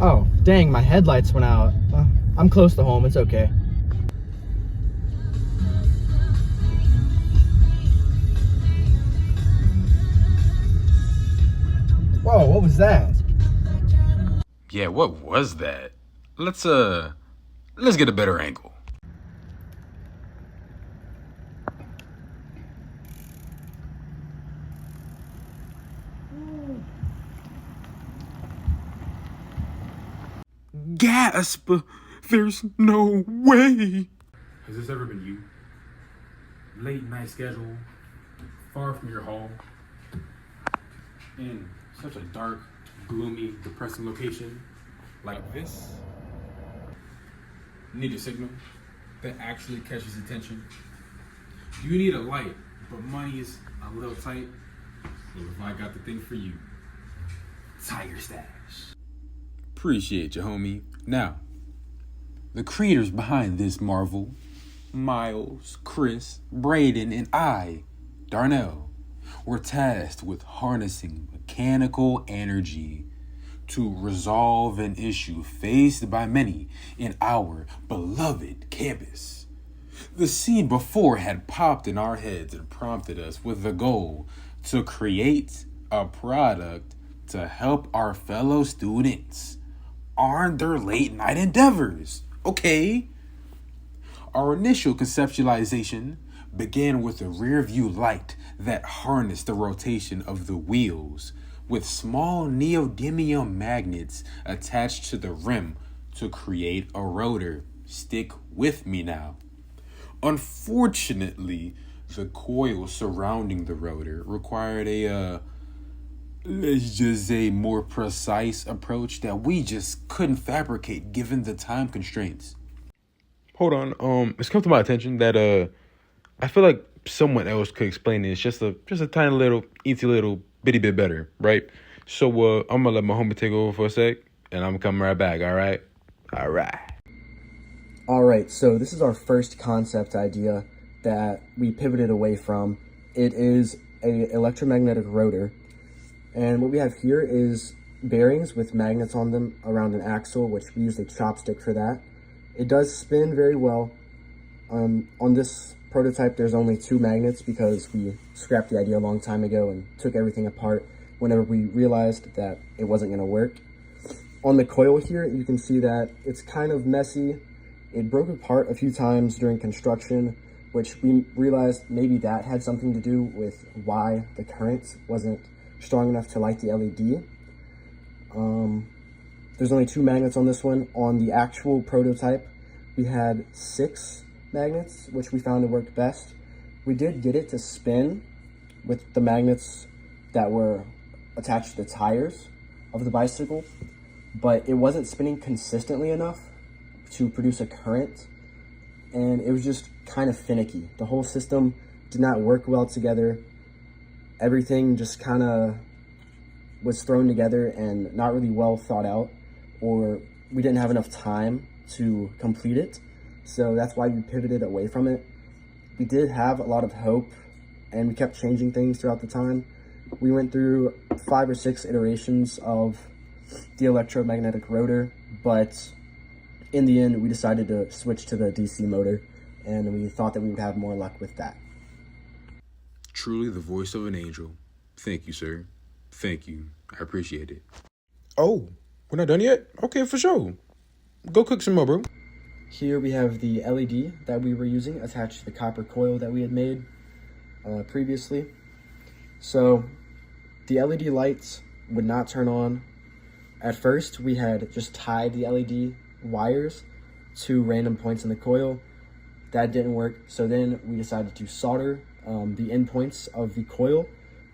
Oh, dang, my headlights went out. I'm close to home, it's okay. Whoa, what was that? Yeah, what was that? Let's get a better angle. Gasp! There's no way! Has this ever been you? Late night schedule, far from your home, in such a dark, gloomy, depressing location like this? Need a signal that actually catches attention. You need a light, but money is a little tight. So if I got the thing for you, Tiger Stash. Appreciate you, homie. Now, the creators behind this marvel, Miles, Chris, Braden, and I, Darnell, were tasked with harnessing mechanical energy to resolve an issue faced by many in our beloved campus. The seed before had popped in our heads and prompted us with the goal to create a product to help our fellow students on their late night endeavors. Okay? Our initial conceptualization began with a rear view light that harnessed the rotation of the wheels with small neodymium magnets attached to the rim to create a rotor. Stick with me now. Unfortunately, the coil surrounding the rotor required a let's just say more precise approach that we just couldn't fabricate given the time constraints. Hold on, it's come to my attention that I feel like someone else could explain this just a tiny little easy little bitty bit better, right? So I'm gonna let my homie take over for a sec, and I'm coming right back. All right. Alright, so this is our first concept idea that we pivoted away from. It is a electromagnetic rotor. And what we have here is bearings with magnets on them around an axle, which we use a chopstick for that. It does spin very well. On this prototype, there's only 2 magnets because we scrapped the idea a long time ago and took everything apart whenever we realized that it wasn't going to work. On the coil here, you can see that it's kind of messy. It broke apart a few times during construction, which we realized maybe that had something to do with why the current wasn't strong enough to light the LED. There's only 2 magnets on this one. On the actual prototype, we had 6 magnets, which we found to work best. We did get it to spin with the magnets that were attached to the tires of the bicycle, but it wasn't spinning consistently enough to produce a current, and it was just kind of finicky. The whole system did not work well together. Everything just kind of was thrown together and not really well thought out, or we didn't have enough time to complete it. So that's why we pivoted away from it. We did have a lot of hope, and we kept changing things throughout the time. We went through 5 or 6 iterations of the electromagnetic rotor, but in the end, we decided to switch to the DC motor, and we thought that we would have more luck with that. Truly the voice of an angel. Thank you, sir. Thank you. I appreciate it. Oh, we're not done yet? Okay, for sure. Go cook some more, bro. Here we have the LED that we were using attached to the copper coil that we had made previously. So the LED lights would not turn on. At first, we had just tied the LED wires to random points in the coil. That didn't work, so then we decided to solder the endpoints of the coil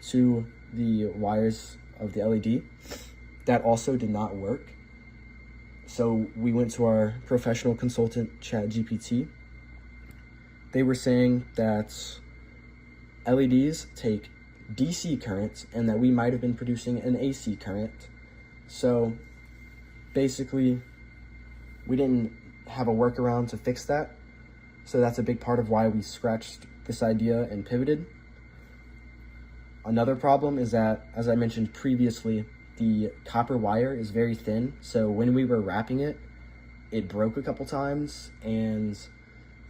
to the wires of the LED. That also did not work. So we went to our professional consultant, ChatGPT. They were saying that LEDs take DC currents and that we might have been producing an AC current. So basically, we didn't have a workaround to fix that. So that's a big part of why we scratched this idea and pivoted. Another problem is that, as I mentioned previously, the copper wire is very thin, so when we were wrapping it, it broke a couple times, and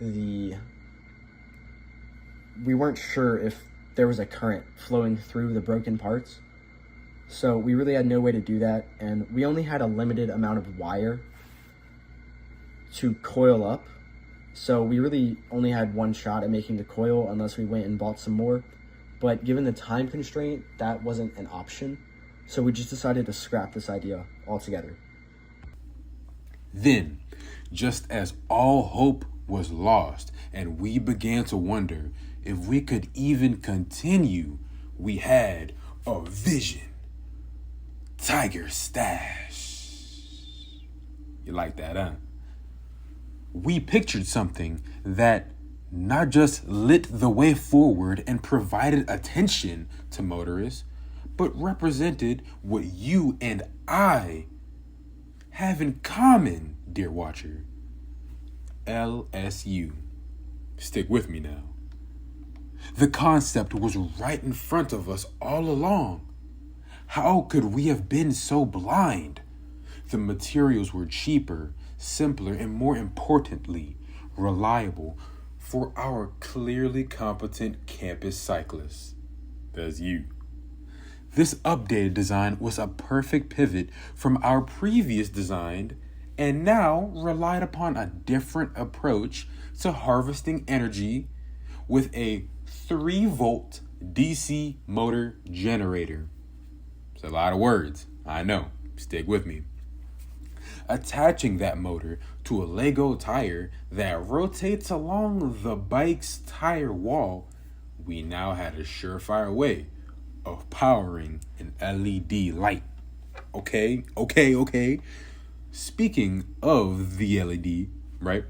we weren't sure if there was a current flowing through the broken parts. So we really had no way to do that, and we only had a limited amount of wire to coil up. So we really only had one shot at making the coil unless we went and bought some more. But given the time constraint, that wasn't an option. So we just decided to scrap this idea altogether. Then, just as all hope was lost and we began to wonder if we could even continue, we had a vision. Tiger Stash. You like that, huh? We pictured something that not just lit the way forward and provided attention to motorists, but represented what you and I have in common, dear watcher. LSU. Stick with me now. The concept was right in front of us all along. How could we have been so blind? The materials were cheaper, simpler, and more importantly, reliable for our clearly competent campus cyclists. That's you. This updated design was a perfect pivot from our previous design and now relied upon a different approach to harvesting energy with a 3-volt DC motor generator. It's a lot of words, I know. Stick with me. Attaching that motor to a Lego tire that rotates along the bike's tire wall, we now had a surefire way of powering an LED light. Okay. Speaking of the LED, right?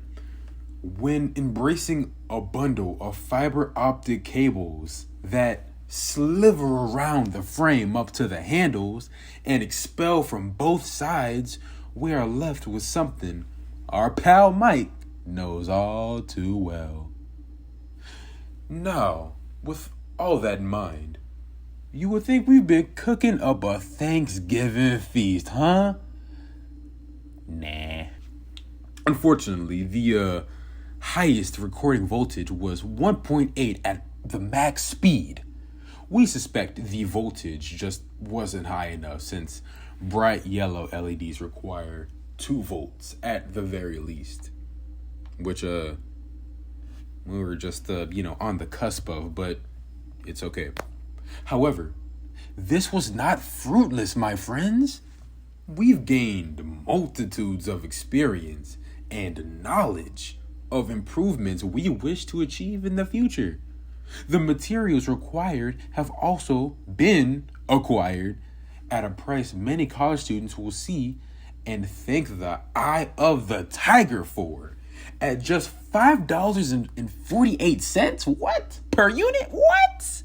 When embracing a bundle of fiber optic cables that sliver around the frame up to the handles and expel from both sides, we are left with something our pal Mike knows all too well. Now, with all that in mind, you would think we've been cooking up a Thanksgiving feast, huh? Nah. Unfortunately, the highest recording voltage was 1.8 at the max speed. We suspect the voltage just wasn't high enough since bright yellow LEDs require 2 volts at the very least, which we were just on the cusp of, but it's okay. However, this was not fruitless, my friends. We've gained multitudes of experience and knowledge of improvements we wish to achieve in the future. The materials required have also been acquired at a price many college students will see and thank the eye of the tiger for at just $5.48. What? Per unit? What?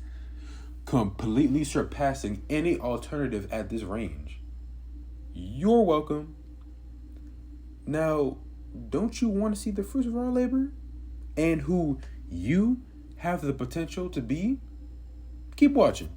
Completely surpassing any alternative at this range. You're welcome. Now, don't you want to see the fruits of our labor and who you have the potential to be? Keep watching.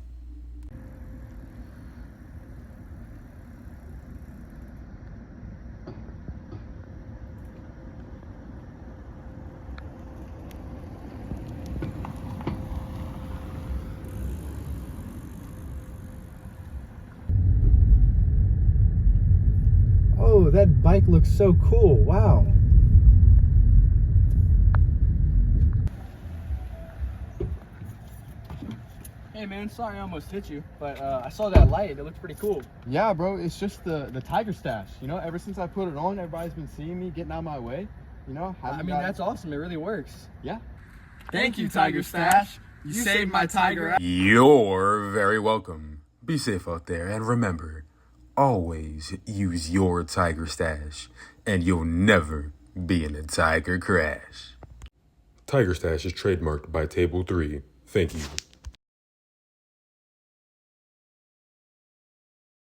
Oh, that bike looks so cool. Wow. Hey man, sorry I almost hit you, but I saw that light. It looked pretty cool. Yeah, bro, it's just the Tiger Stash. You know, ever since I put it on, everybody's been seeing me getting out of my way. You know, That's awesome. It really works. Yeah. Thank you, Tiger Stash. You saved my tiger. You're very welcome. Be safe out there, and remember, always use your Tiger Stash, and you'll never be in a tiger crash. Tiger Stash is trademarked by Table 3. Thank you.